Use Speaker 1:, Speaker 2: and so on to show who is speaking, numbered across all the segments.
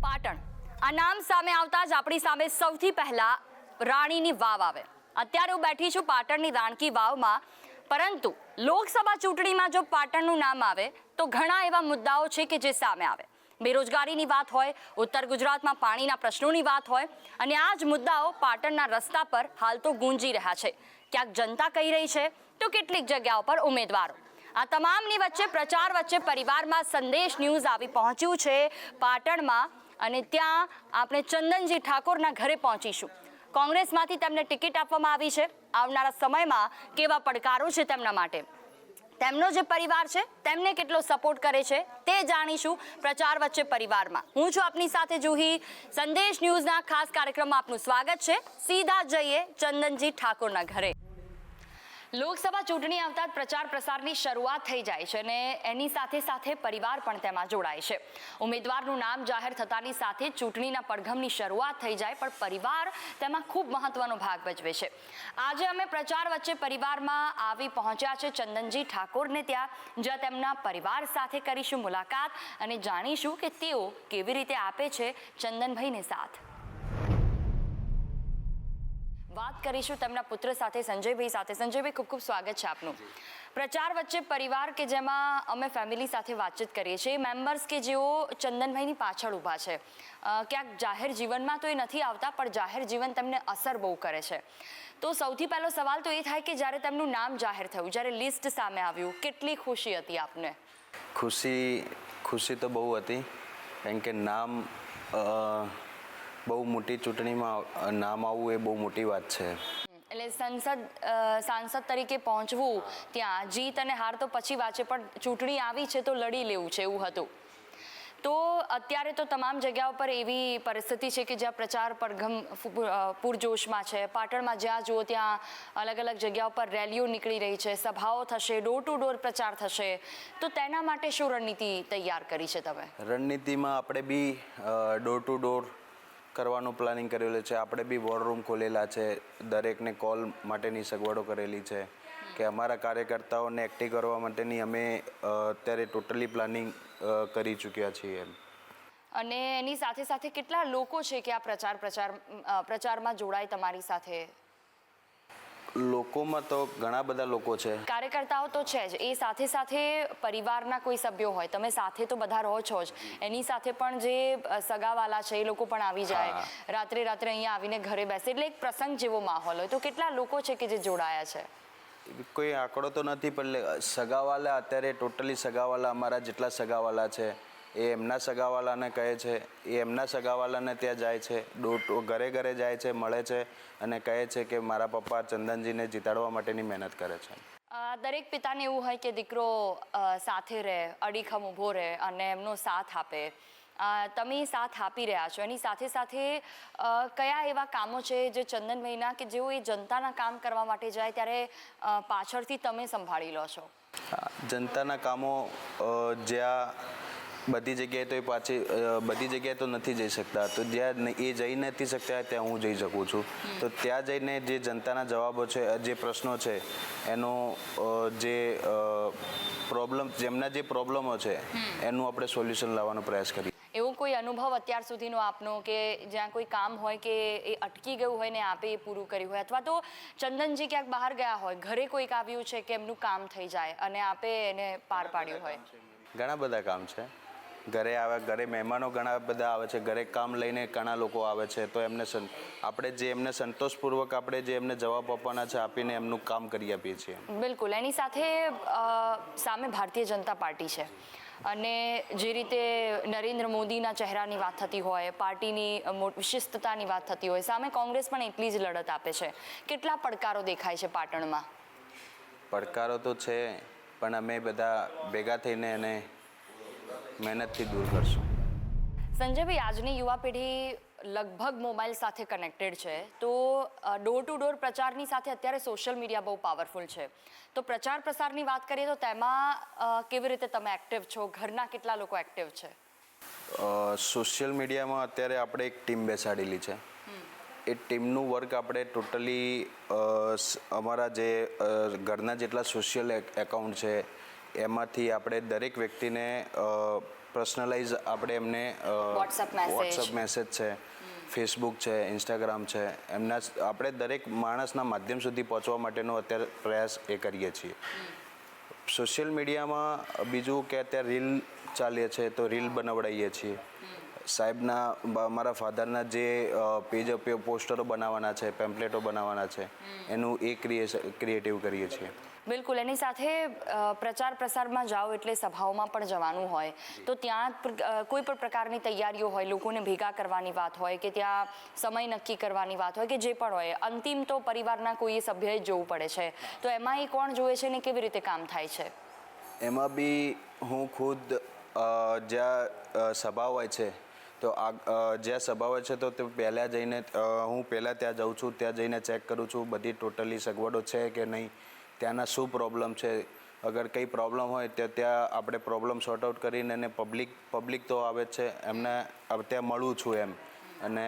Speaker 1: પાટણ આ નામ સામે આવતા જ આપણી સામે સૌથી પહેલા રાણીની વાવ આવે. અત્યારે હું બેઠી છું પાટણની રાણકી વાવમાં, પરંતુ લોકસભા ચૂંટણીમાં જો પાટણનું નામ આવે તો ઘણા એવા મુદ્દાઓ છે કે જે સામે આવે. બેરોજગારીની વાત હોય, ઉત્તર ગુજરાતમાં પાણીના પ્રશ્નોની વાત હોય, અને આ જ મુદ્દાઓ પાટણના રસ્તા પર હાલ તો ગુંજી રહ્યા છે. ક્યાંક જનતા કહી રહી છે તો કેટલીક જગ્યાઓ પર ઉમેદવારો. આ તમામની વચ્ચે પ્રચાર વચ્ચે પરિવારમાં સંદેશ ન્યૂઝ આવી પહોંચ્યું છે પાટણમાં, અને ત્યાં આપણે ચંદનજી ઠાકોરના ઘરે પહોંચીશું. કોંગ્રેસમાંથી તેમને ટિકિટ આપવામાં આવી છે. આવનારા સમયમાં કેવા પડકારો છે તેમના માટે, તેમનો જે પરિવાર છે તેમને કેટલો સપોર્ટ કરે છે તે જાણીશું પ્રચાર વચ્ચે પરિવારમાં. હું છું આપની સાથે જુહી. સંદેશ ન્યૂઝના ખાસ કાર્યક્રમમાં આપનું સ્વાગત છે. સીધા જઈએ ચંદનજી ઠાકોરના ઘરે. લોકસભા ચૂંટણી આવતા જ પ્રચાર પ્રસારની શરૂઆત થઈ જાય છે, અને એની સાથે સાથે પરિવાર પણ તેમાં જોડાય છે. ઉમેદવારનું નામ જાહેર થતાની સાથે ચૂંટણીના પડઘમની શરૂઆત થઈ જાય, પણ પરિવાર તેમાં ખૂબ મહત્વનો ભાગ ભજવે છે. આજે અમે પ્રચાર વચ્ચે પરિવારમાં આવી પહોંચ્યા છે ચંદનજી ઠાકોરને ત્યાં, જ્યાં તેમના પરિવાર સાથે કરીશું મુલાકાત અને જાણીશું કે તેઓ કેવી રીતે આપે છે ચંદનભાઈને સાથ. વાત કરીશું તેમના પુત્ર સાથે, સંજયભાઈ સાથે. સંજયભાઈ, ખૂબ ખૂબ સ્વાગત છે આપનું. પ્રચાર વચ્ચે પરિવાર કે જેમાં અમે ફેમિલી સાથે વાતચીત કરીએ છીએ, મેમ્બર્સ કે જેઓ ચંદનભાઈની પાછળ ઊભા છે. ક્યાંક જાહેર જીવનમાં તો એ નથી આવતા, પણ જાહેર જીવન તેમને અસર બહુ કરે છે. તો સૌથી પહેલો સવાલ તો એ થાય કે જ્યારે તેમનું નામ જાહેર થયું, જ્યારે લિસ્ટ સામે આવ્યું, કેટલી ખુશી હતી આપને?
Speaker 2: ખુશી તો બહુ હતી, કારણ કે નામ બહુ મોટી ચૂંટણીમાં નામ આવવું એ બહુ મોટી વાત છે.
Speaker 1: એટલે સાંસદ તરીકે પહોંચવું, ત્યાં જીત અને હાર તો પછી વાત છે, પણ ચૂંટણી આવી છે તો લડી લેવું છે, એવું હતું. તો અત્યારે તો તમામ જગ્યાઓ પર એવી પરિસ્થિતિ છે કે જ્યાં પ્રચાર પડઘમ પૂરજોશમાં છે. પાટણમાં જ્યાં જુઓ ત્યાં અલગ અલગ જગ્યાઓ પર રેલીઓ નીકળી રહી છે, સભાઓ થશે, ડોર ટુ ડોર પ્રચાર થશે. તો તેના માટે શું રણનીતિ તૈયાર કરી છે તમે?
Speaker 2: રણનીતિમાં આપણે બી ડોર ટુ ડોર કરવાનું પ્લાનિંગ કરેલું છે. આપણે બી વોર રૂમ ખોલેલા છે, દરેકને કોલ માટેની સગવડો કરેલી છે કે અમારા કાર્યકર્તાઓને એક્ટિવ કરવા માટેની અમે અત્યારે ટોટલી પ્લાનિંગ કરી ચૂક્યા છીએ.
Speaker 1: અને એની સાથે સાથે કેટલા લોકો છે કે આ પ્રચારમાં જોડાય તમારી સાથે?
Speaker 2: લોકોમાં તો ઘણા બધા લોકો છે.
Speaker 1: કાર્યકર્તાઓ તો છે જ, એ સાથે સાથે પરિવારના કોઈ સભ્યો હોય, તમે સાથે તો બધા રહો છો જ, એની સાથે પણ જે સગાવાલા છે એ લોકો પણ આવી જાય, રાત્રે અહીંયા આવીને ઘરે બેસે, એટલે એક પ્રસંગ જેવો માહોલ હોય. તો કેટલા લોકો છે કે જે જોડાયા છે?
Speaker 2: કોઈ આંકડો તો નથી, પણ સગાવાલા અત્યારે ટોટલી સગાવાલા અમારા જેટલા સગાવાલા છે એ એમના સગાવાલાને કહે છે, એ એમના સગાવાલાને ત્યાં જાય છે, ઘરે ઘરે જાય છે, મળે છે અને કહે છે કે મારા પપ્પા ચંદનજીને જીતાડવા માટેની મહેનત કરે છે.
Speaker 1: દરેક પિતાને એવું હોય કે દીકરો સાથે રહે, અડીખમ ઊભો રહે અને એમનો સાથ આપે. તમે સાથ આપી રહ્યા છો. એની સાથે સાથે કયા એવા કામો છે જે ચંદનભાઈના કે જેઓ એ જનતાના કામ કરવા માટે જાય ત્યારે પાછળથી તમે સંભાળી લો છો?
Speaker 2: જનતાના કામો જ્યાં બધી જગ્યાએ તો એ પાછી બધી જગ્યાએ તો નથી જઈ શકતા, તો જ્યાં એ જઈ નથી શકતા ત્યાં હું જઈ શકું છું. તો ત્યાં જઈને જે જનતાના જવાબો છે, જે પ્રશ્નો છે, એનો જે જેમના જે પ્રોબ્લેમો છે એનું આપણે સોલ્યુશન લાવવાનો પ્રયાસ કરીએ.
Speaker 1: એવો કોઈ અનુભવ અત્યાર સુધીનો આપનો કે જ્યાં કોઈ કામ હોય કે એ અટકી ગયું હોય ને આપે એ પૂરું કર્યું હોય, અથવા તો ચંદનજી ક્યાંક બહાર ગયા હોય, ઘરે કોઈક આવ્યું છે કે એમનું કામ થઈ જાય અને આપે એને પાર પાડ્યું હોય?
Speaker 2: ઘણા બધા કામ છે. ઘરે આવે, ઘરે મહેમાનો ઘણા બધા આવે છે, ઘરે કામ લઈને ઘણા લોકો આવે છે, તો એમને આપણે જે એમને સંતોષપૂર્વક આપણે જે એમને જવાબ આપવાના છે આપીને એમનું કામ કરી આપીએ છીએ. બિલકુલ.
Speaker 1: એની સાથે સામે ભારતીય જનતા પાર્ટી છે, અને જે રીતે નરેન્દ્ર મોદીના ચહેરાની વાત થતી હોય, પાર્ટીની શિસ્તતાની વાત થતી હોય, સામે કોંગ્રેસ પણ એટલી જ લડત આપે છે. કેટલા પડકારો દેખાય છે પાટણમાં?
Speaker 2: પડકારો તો છે, પણ અમે બધા ભેગા થઈને એને મહેનતથી દૂર કરશું.
Speaker 1: સંજયભાઈ, આજની યુવા પેઢી લગભગ મોબાઈલ સાથે કનેક્ટેડ છે, તો ડોર ટુ ડોર પ્રચારની સાથે અત્યારે સોશિયલ મીડિયા બહુ પાવરફુલ છે. તો પ્રચાર પ્રસારની વાત કરીએ તો તેમાં કેવી રીતે તમે એક્ટિવ છો? ઘરના કેટલા લોકો એક્ટિવ છે?
Speaker 2: સોશિયલ મીડિયામાં અત્યારે આપણે એક ટીમ બેસાડેલી છે. એ ટીમનું વર્ક આપણે ટોટલી અમારા જે ઘરના જેટલા સોશિયલ એકાઉન્ટ છે એમાંથી આપણે દરેક વ્યક્તિને પર્સનલાઇઝ આપણે એમને વોટ્સઅપ મેસેજ છે, ફેસબુક છે, ઇન્સ્ટાગ્રામ છે, આપણે દરેક માણસના માધ્યમ સુધી પહોંચવા માટેનો અત્યારે પ્રયાસ એ કરીએ છીએ. સોશિયલ મીડિયામાં બીજું કે અત્યારે રીલ ચાલે છે તો રીલ બનાવડાવીએ છીએ. સાહેબના મારા ફાધરના જે પેજ પોસ્ટરો બનાવવાના છે, પેમ્પલેટો બનાવવાના છે, એનું એ ક્રિએટિવ કરીએ છીએ.
Speaker 1: બિલકુલ. એની સાથે પ્રચાર પ્રસારમાં જાઓ એટલે સભાઓમાં પણ જવાનું હોય તો ત્યાં કોઈ પણ પ્રકારની તૈયારીઓ હોય, લોકોને ભેગા કરવાની વાત હોય કે ત્યાં સમય નક્કી કરવાની વાત હોય કે જે પણ હોય, અંતિમ તો પરિવારના કોઈ સભ્યએ જ જોવું પડે છે. તો એમાં એ કોણ જોવે છે ને કેવી રીતે કામ થાય છે?
Speaker 2: એમાં બી હું ખુદ જ્યાં સભા હોય છે તો જ્યાં સભા હોય છે તો તે પહેલાં જઈને હું પહેલાં ત્યાં જાઉં છું, ત્યાં જઈને ચેક કરું છું બધી ટોટલી સગવડો છે કે નહીં, ત્યાંના શું પ્રોબ્લેમ છે. અગર કંઈ પ્રોબ્લેમ હોય તો ત્યાં આપણે પ્રોબ્લેમ સોર્ટ આઉટ કરીને અને પબ્લિક તો આવે જ છે, એમને ત્યાં મળું છું એમ, અને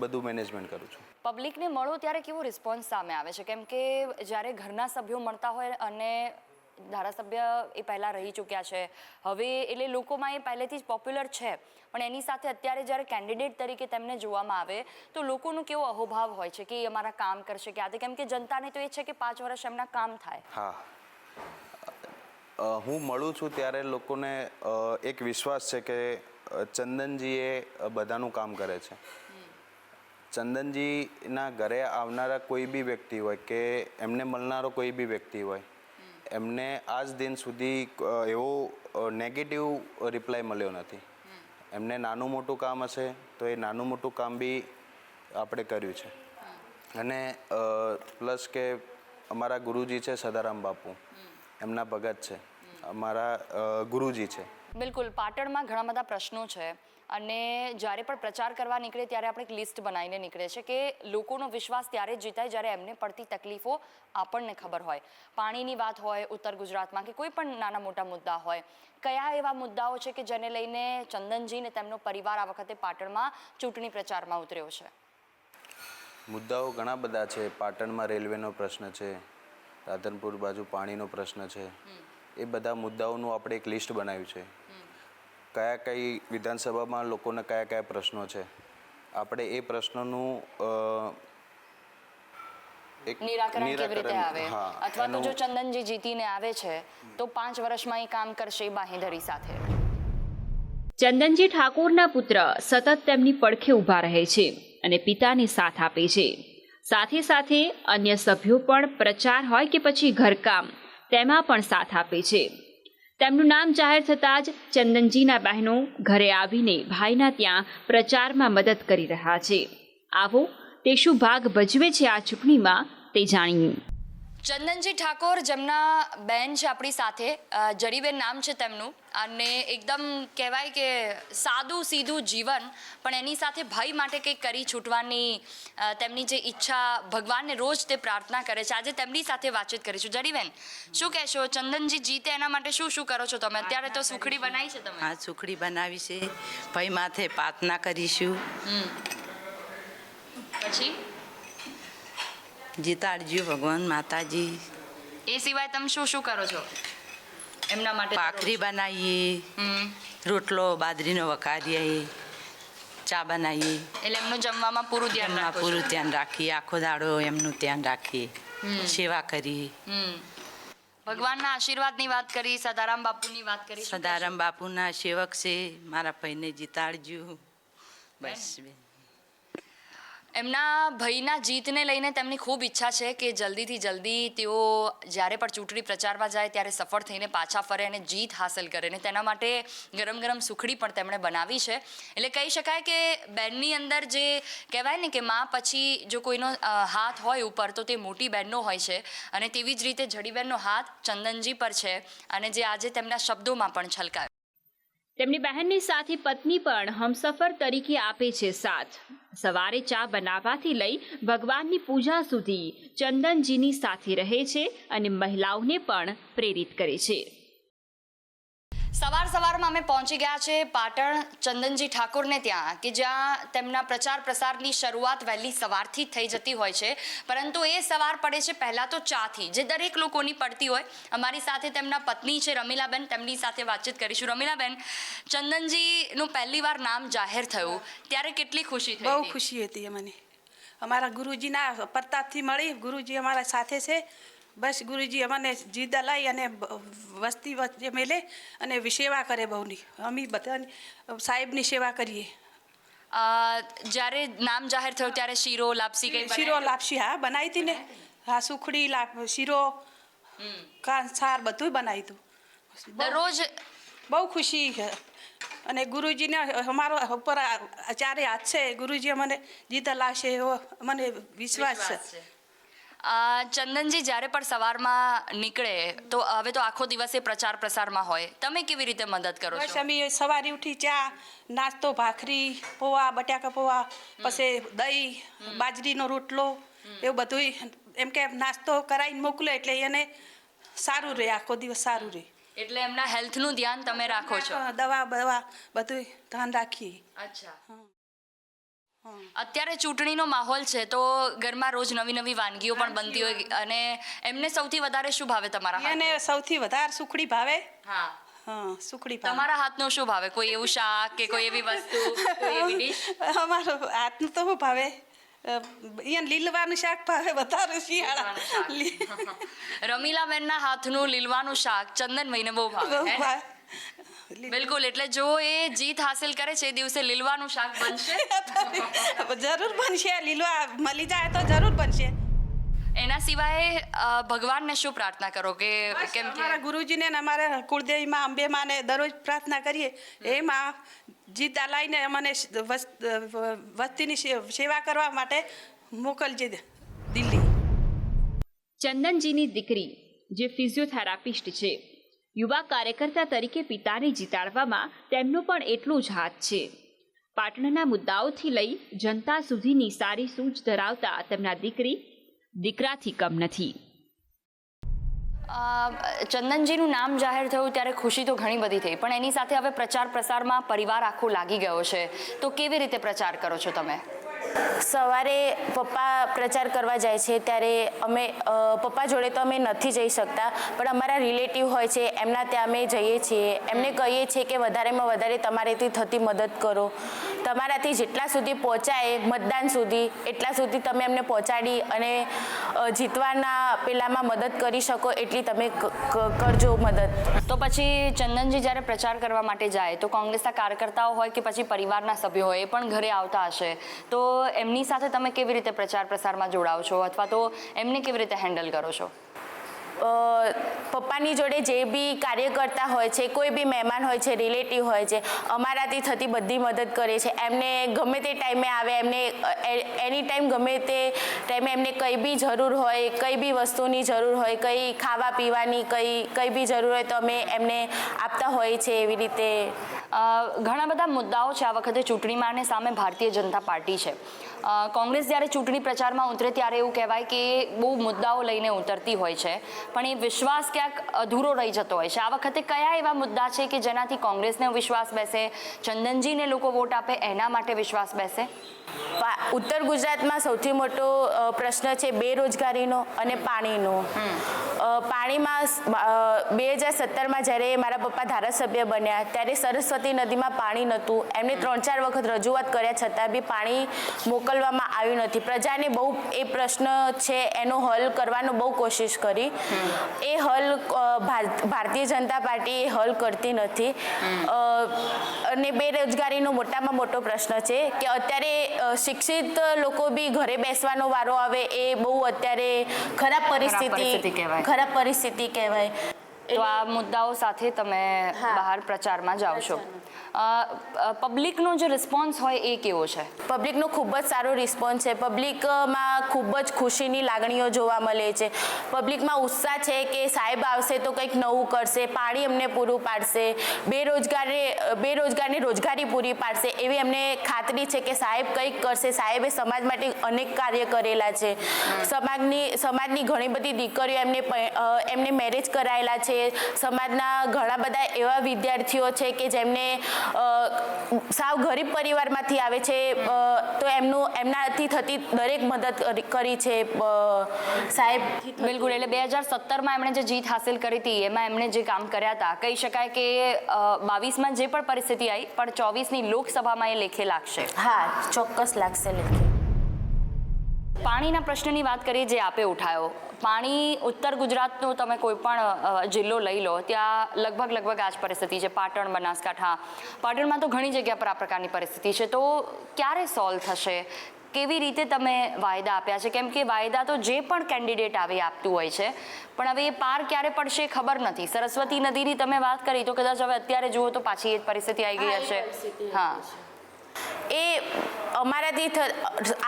Speaker 2: બધું મેનેજમેન્ટ કરું છું.
Speaker 1: પબ્લિકને મળો ત્યારે કેવો રિસ્પોન્સ સામે આવે છે? કેમ કે જ્યારે ઘરના સભ્યો મળતા હોય અને ધારાસભ્ય એ પહેલાં રહી ચૂક્યા છે, હવે એટલે લોકોમાં એ પહેલેથી જ પોપ્યુલર છે, પણ એની સાથે અત્યારે જ્યારે કેન્ડિડેટ તરીકે તેમને જોવામાં આવે તો લોકોનો કેવો અહોભાવ હોય છે કે એ અમારા કામ કરશે કે આજે? કેમ કે જનતાને તો એ છે કે 5 વર્ષ એમના કામ થાય.
Speaker 2: હા, હું મળું છું ત્યારે લોકોને એક વિશ્વાસ છે કે ચંદનજી એ બધાનું કામ કરે છે. ચંદનજીના ઘરે આવનારા કોઈ બી વ્યક્તિ હોય કે એમને મળનારો કોઈ બી વ્યક્તિ હોય, એમને આજ દિન સુધી એવો નેગેટિવ રિપ્લાય મળ્યો નથી. એમને નાનું મોટું કામ હશે તો એ નાનું મોટું કામ બી આપણે કર્યું છે. અને પ્લસ કે અમારા ગુરુજી છે સદારામ બાપુ, એમના ભગત છે, અમારા ગુરુજી છે.
Speaker 1: બિલકુલ. પાટણમાં ઘણા બધા પ્રશ્નો છે અને જ્યારે પણ પ્રચાર કરવા નીકળે ત્યારે આપણે એક લિસ્ટ બનાવીને નીકળે છે કે લોકોનો વિશ્વાસ ત્યારે જ જીતાય જ્યારે એમને પડતી તકલીફો આપણને ખબર હોય. પાણીની વાત હોય ઉત્તર ગુજરાતમાં કે કોઈ પણ નાના મોટા મુદ્દા હોય, કયા એવા મુદ્દાઓ છે કે જેને લઈને ચંદનજી ને તેમનો પરિવાર આ વખતે પાટણમાં ચૂંટણી પ્રચારમાં ઉતર્યો છે?
Speaker 2: મુદ્દાઓ ઘણા બધા છે. પાટણમાં રેલવેનો પ્રશ્ન છે, રાધનપુર બાજુ પાણીનો પ્રશ્ન છે. એ બધા મુદ્દાઓનું આપણે એક લિસ્ટ બનાવ્યું છે. કઈ વિધાનસભામાં લોકોને કયા પ્રશ્નો છે, આપણે એ પ્રશ્નોનું એક
Speaker 1: નિરાકરણ કેવી રીતે આવે, અથવા તો જો ચંદનજી જીતીને આવે છે તો 5 વર્ષમાં એ કામ કરશે બાંહેધરી સાથે.
Speaker 3: ચંદનજી ઠાકોરના પુત્ર સતત તેમની પડખે ઊભા રહે છે અને પિતાને સાથ આપે છે. સાથે સાથે અન્ય સભ્યો પણ પ્રચાર હોય કે પછી ઘરકામ તેમાં પણ સાથ આપે છે. તેમનું નામ જાહેર થતાં જ ચંદનજીના બહેનો ઘરે આવીને ભાઈના ત્યાં પ્રચારમાં મદદ કરી રહ્યા છે. આવો તે શું ભાગ ભજવે છે આ ચૂંટણીમાં તે જાણીએ.
Speaker 1: ચંદનજી ઠાકોર, જેમના બેન છે આપણી સાથે, જરીબેન નામ છે તેમનું, અને એકદમ કહેવાય કે સાદું સીધું જીવન, પણ એની સાથે ભાઈ માટે કંઈક કરી છૂટવાની તેમની જે ઈચ્છા, ભગવાનને રોજ તે પ્રાર્થના કરે છે. આજે તેમની સાથે વાતચીત કરીશું. જરીબેન, શું કહેશો? ચંદનજી જીતે એના માટે શું કરો છો તમે? અત્યારે તો સુખડી બનાવી છે તમે?
Speaker 4: હા, સુખડી બનાવી છે. ભાઈ માથે પ્રાર્થના કરીશું.
Speaker 1: પછી
Speaker 4: જીતાડજો ભગવાન માતાજી.
Speaker 1: એ સિવાય તમે શું કરો છો એમના માટે?
Speaker 4: ભાખરી બનાવીએ, રોટલો બાજરીનો વઘારીએ, ચા બનાવીએ.
Speaker 1: એટલે એમનું જમવામાં પૂરું ધ્યાન
Speaker 4: રાખીએ. આખો દાડો એમનું ધ્યાન રાખીએ, સેવા કરીએ.
Speaker 1: ભગવાનના આશીર્વાદની વાત કરી, સદારામ બાપુની વાત કરી.
Speaker 4: સદારામ બાપુના સેવક છે, મારા ભાઈને જીતાડજો. બસ.
Speaker 1: એમના ભાઈના જીતને લઈને તેમની ખૂબ ઈચ્છા છે કે જલ્દીથી જલ્દી તેઓ જ્યારે પણ ચૂંટણી પ્રચારમાં જાય ત્યારે સફળ થઈને પાછા ફરે અને જીત હાંસલ કરે. અને તેના માટે ગરમ ગરમ સુખડી પણ તેમણે બનાવી છે. એટલે કહી શકાય કે બહેનની અંદર જે કહેવાય ને કે માં પછી જો કોઈનો હાથ હોય ઉપર તો તે મોટી બહેનનો હોય છે, અને તેવી જ રીતે જડીબેનનો હાથ ચંદનજી પર છે, અને જે આજે તેમના શબ્દોમાં પણ છલકાયો.
Speaker 3: તેમની બહેનની સાથે પત્ની પણ હમસફર તરીકે આપે છે સાથ. સવારે ચા બનાવવાથી લઈ ભગવાનની પૂજા સુધી ચંદનજીની સાથે રહે છે અને મહિલાઓને પણ પ્રેરિત કરે છે.
Speaker 1: સવારમાં અમે પહોંચી ગયા છે પાટણ ચંદનજી ઠાકોરને ત્યાં કે જ્યાં તેમના પ્રચાર પ્રસારની શરૂઆત વહેલી સવારથી થઈ જતી હોય છે, પરંતુ એ સવાર પડે છે પહેલાં તો ચાથી, જે દરેક લોકોની પડતી હોય. અમારી સાથે તેમના પત્ની છે રમીલાબેન, તેમની સાથે વાતચીત કરીશું. રમીલાબેન, ચંદનજીનું પહેલી વાર નામ જાહેર થયું ત્યારે કેટલી ખુશી થઈ?
Speaker 5: બહુ ખુશી હતી અમને. અમારા ગુરુજીના પ્રતાપથી મળી. ગુરુજી અમારા સાથે છે. બસ ગુરુજી અમને જીદા લાવી અને વસ્તી વચ્ચે મેલે અને સેવા કરે બહુની. અમે બધા સાહેબની સેવા કરીએ.
Speaker 1: જ્યારે નામ જાહેર થયું ત્યારે શીરો લાપસી કઈ
Speaker 5: શીરો લાપસી હા બનાવી હતી ને. હા, સુખડી શીરો કાન સાર બધું બનાવી હતું.
Speaker 1: દરરોજ
Speaker 5: બહુ ખુશી છે. અને ગુરુજીને અમારો ઉપર ચારે હાથ છે. ગુરુજી અમને જીતા લાવશે એવો મને વિશ્વાસ છે.
Speaker 1: ચંદનજી જ્યારે પણ સવારમાં નીકળે તો હવે તો આખો દિવસ એ પ્રચાર પ્રસારમાં હોય, તમે કેવી રીતે મદદ કરો
Speaker 5: બસ
Speaker 1: છો?
Speaker 5: અમે સવારે ઉઠી ચા નાસ્તો, ભાખરી, પૌવા, બટાકા પૌવા, પછી દહીં, બાજરીનો રોટલો, એવું બધું એમ કે નાસ્તો કરાવીને મોકલે એટલે એને સારું રહે, આખો દિવસ સારું રહે.
Speaker 1: એટલે એમના હેલ્થનું ધ્યાન તમે રાખો છો?
Speaker 5: દવા બધું ધ્યાન રાખીએ.
Speaker 1: અચ્છા. અત્યારે ચૂંટણીનો માહોલ છે તો ઘરમાં રોજ નવી વાનગીઓ પણ બનતી હોય, અને એમને સૌથી વધારે શું ભાવે તમારા હાથનું?
Speaker 5: એને સૌથી વધારે સુખડી ભાવે.
Speaker 1: હા,
Speaker 5: સુખડી ભાવે.
Speaker 1: તમારા હાથનું શું ભાવે? કોઈ એવું શાક કે કોઈ એવી વસ્તુ, કોઈ એવી ડીશ?
Speaker 5: અમારો હાથનું તો શું ભાવે? અહીંયા લીલવાનું શાક ભાવે વધારે શિયાળા.
Speaker 1: રમીલાબેનના હાથનું લીલવાનું શાક ચંદનભાઈને બહુ ભાવે. બિલકુલ, એટલે જો એ જીત હાસિલ કરે છે એ દિવસે લીલવાનું શાક બનશે.
Speaker 5: જરૂર બનશે. લીલવા મળી જાય તો જરૂર બનશે.
Speaker 1: એના સિવાય ભગવાનને શું પ્રાર્થના કરો? કે કેમ કે
Speaker 5: અમારા ગુરુજીને ને અમારા કુળદેવીમાં અંબેમાં ને દરરોજ પ્રાર્થના કરીએ એમાં જીતા લાવીને અમને વસ્તીની સેવા કરવા માટે મોકલજે દિલ્હી.
Speaker 3: ચંદનજીની દીકરી જે ફિઝિયોથેરાપિસ્ટ છે, યુવા કાર્યકર્તા તરીકે પિતાને જીતાડવામાં તેમનો પણ એટલો જ હાથ છે. પાટણના મુદ્દાઓથી લઈ જનતા સુધીની સારી સૂઝ ધરાવતા તેમના દીકરાથી કમ નથી.
Speaker 1: ચંદનજીનું નામ જાહેર થયું ત્યારે ખુશી તો ઘણી બધી થઈ, પણ એની સાથે હવે પ્રચાર પ્રસારમાં પરિવાર આખો લાગી ગયો છે, તો કેવી રીતે પ્રચાર કરો છો તમે?
Speaker 6: સવારે પપ્પા પ્રચાર કરવા જાય છે ત્યારે અમે પપ્પા જોડે તો અમે નથી જઈ શકતા, પણ અમારા રિલેટિવ હોય છે એમના ત્યાં અમે જઈએ છીએ. એમને કહીએ છીએ કે વધારેમાં વધારે તમારેથી થતી મદદ કરો. તમારાથી જેટલા સુધી પહોંચાય મતદાન સુધી એટલા સુધી તમે એમને પહોંચાડી અને જીતવાના પેલામાં મદદ કરી શકો એટલી તમે કરજો મદદ.
Speaker 1: તો પછી ચંદનજી જ્યારે પ્રચાર કરવા માટે જાય તો કોંગ્રેસના કાર્યકર્તાઓ હોય કે પછી પરિવારના સભ્યો હોય એ પણ ઘરે આવતા હશે, તો એમની સાથે તમે કેવી રીતે પ્રચાર પ્રસારમાં જોડાઓ છો, અથવા તો એમને કેવી રીતે હેન્ડલ કરો છો?
Speaker 6: પપ્પાની જોડે જે બી કાર્યકર્તા હોય છે, કોઈ બી મહેમાન હોય છે, રિલેટિવ હોય છે, અમારાથી થતી બધી મદદ કરે છે. એમને ગમે તે ટાઈમે આવે, એમને એની ટાઈમ ગમે તે ટાઈમે એમને કંઈ બી જરૂર હોય, કઈ બી વસ્તુની જરૂર હોય, કંઈ ખાવા પીવાની કંઈ બી જરૂર હોય તો અમે એમને આપતા હોઈએ છીએ. એવી રીતે
Speaker 1: ઘણા બધા મુદ્દાઓ છે આ વખતે ચૂંટણીમાં, અને સામે ભારતીય જનતા પાર્ટી છે. કોંગ્રેસ જ્યારે ચૂંટણી પ્રચારમાં ઉતરે ત્યારે એવું કહેવાય કે બહુ મુદ્દાઓ લઈને ઉતરતી હોય છે, પણ એ વિશ્વાસ ક્યાંક અધૂરો રહી જતો હોય છે. આ વખતે કયા એવા મુદ્દા છે કે જેનાથી કોંગ્રેસને વિશ્વાસ બેસે, ચંદનજીને લોકો વોટ આપે એના માટે વિશ્વાસ બેસે?
Speaker 6: ઉત્તર ગુજરાતમાં સૌથી મોટો પ્રશ્ન છે બેરોજગારીનો અને પાણીનો. પાણીમાં 2017માં જ્યારે મારા પપ્પા ધારાસભ્ય બન્યા ત્યારે સરસ્વતી નદીમાં પાણી નહોતું. એમને 3-4 વખત રજૂઆત કર્યા છતાં બી પાણી મોકલવામાં આવ્યું નથી. પ્રજાને બહુ એ પ્રશ્ન છે એનો હલ કરવાનો બહુ કોશિશ કરી. એ હલ ભારતીય જનતા પાર્ટી એ હલ કરતી નથી. અને બેરોજગારીનો મોટામાં મોટો પ્રશ્ન છે કે અત્યારે શિક્ષિત લોકો બી ઘરે બેસવાનો વારો આવે એ બહુ અત્યારે ખરાબ પરિસ્થિતિ કહેવાય.
Speaker 1: તો આ મુદ્દાઓ સાથે તમે બહાર પ્રચારમાં જાઓ છો. પબ્લિકનો જે રિસ્પોન્સ હોય એ કેવો છે?
Speaker 6: પબ્લિકનો ખૂબ જ સારો રિસ્પોન્સ છે. પબ્લિકમાં ખૂબ જ ખુશીની લાગણીઓ જોવા મળે છે. પબ્લિકમાં ઉત્સાહ છે કે સાહેબ આવશે તો કંઈક નવું કરશે, પાણી અમને પૂરું પાડશે, બેરોજગારને રોજગારી પૂરી પાડશે એવી અમને ખાતરી છે કે સાહેબ કંઈક કરશે. સાહેબે સમાજ માટે અનેક કાર્ય કરેલા છે. સમાજની ઘણી બધી દીકરીઓ એમને મેરેજ કરાયેલા છે, છે, સમાજના ઘણા બધા એવા વિદ્યાર્થીઓ છે કે જેમને સાવ ગરીબ પરિવારમાંથી આવે છે, તો એમનાથી થતી દરેક મદદ કરી છે સાહેબ.
Speaker 1: બિલકુલ, એટલે 2017માં એમણે જે જીત હાસિલ કરી હતી એમાં એમણે જે કામ કર્યા હતા, કહી શકાય કે 22માં જે પણ પરિસ્થિતિ આવી પણ 24ની લોકસભામાં એ લેખે લાગશે.
Speaker 6: હા, ચોક્કસ લાગશે લેખે.
Speaker 1: પાણીના પ્રશ્નની વાત કરીએ જે આપે ઉઠાયો. પાણી ઉત્તર ગુજરાતનો તમે કોઈ પણ જિલ્લો લઈ લો, ત્યાં લગભગ આ જ પરિસ્થિતિ છે. પાટણ, બનાસકાંઠા, પાટણમાં તો ઘણી જગ્યા પર આ પ્રકારની પરિસ્થિતિ છે. તો ક્યારે સોલ્વ થશે? કેવી રીતે તમે વાયદા આપ્યા છે? કેમ કે વાયદા તો જે પણ કેન્ડિડેટ આવે આપતું હોય છે, પણ હવે એ પાર ક્યારે પડશે ખબર નથી. સરસ્વતી નદીની તમે વાત કરી તો કદાચ હવે અત્યારે જુઓ તો પાછી એ જ પરિસ્થિતિ આવી ગઈ હશે. હા,
Speaker 6: એ અમારાથી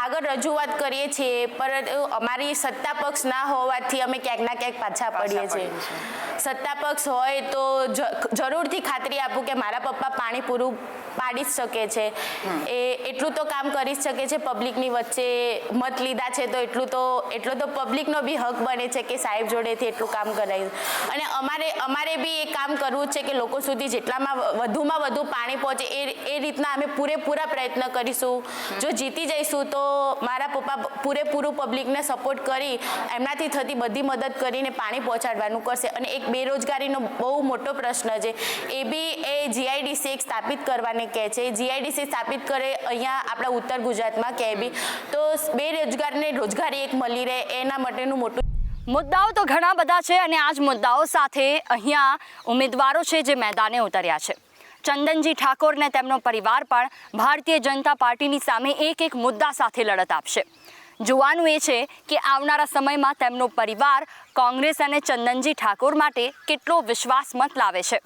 Speaker 6: આગળ રજૂઆત કરીએ છીએ, પરંતુ અમારી સત્તા પક્ષ ના હોવાથી અમે ક્યાંક ના ક્યાંક પાછા પડીએ છીએ. સત્તા પક્ષ હોય તો જરૂરથી ખાતરી આપું કે મારા પપ્પા પાણી પૂરું પાડી જ શકે છે. એ એટલું તો કામ કરી જ શકે છે. પબ્લિકની વચ્ચે મત લીધા છે તો એટલો તો પબ્લિકનો બી હક બને છે કે સાહેબ જોડેથી એટલું કામ કરાય. અને અમારે બી એ કામ કરવું છે કે લોકો સુધી જેટલામાં વધુ પાણી પહોંચે એ રીતના અમે પૂરેપૂરા પ્રયત્ન કરીશું. જો જીતી જઈશું તો મારા પપ્પા પૂરેપૂરું પબ્લિકને સપોર્ટ કરી એમનાથી થતી બધી મદદ કરીને પાણી પહોંચાડવાનું કરશે. અને એક બેરોજગારીનો બહુ મોટો પ્રશ્ન છે, એ બી GIDC એક સ્થાપિત કરવાની કહે છે. GIDC સ્થાપિત કરે અહીંયા આપણા ઉત્તર ગુજરાતમાં ક્યાંય બી, તો બેરોજગારને રોજગારી એક મળી રહે એના માટેનું મોટું.
Speaker 1: મુદ્દાઓ તો ઘણા બધા છે અને આ જ મુદ્દાઓ સાથે અહીંયા ઉમેદવારો છે જે મેદાને ઉતર્યા છે. ચંદનજી ઠાકોર ને તેમનો પરિવાર પણ ભારતીય જનતા પાર્ટીની સામે એક મુદ્દા સાથે લડત આપશે. જોવાનું એ છે કે આવનારા સમયમાં તેમનો પરિવાર કોંગ્રેસ અને ચંદનજી ઠાકોર માટે કેટલો વિશ્વાસ મત લાવે છે.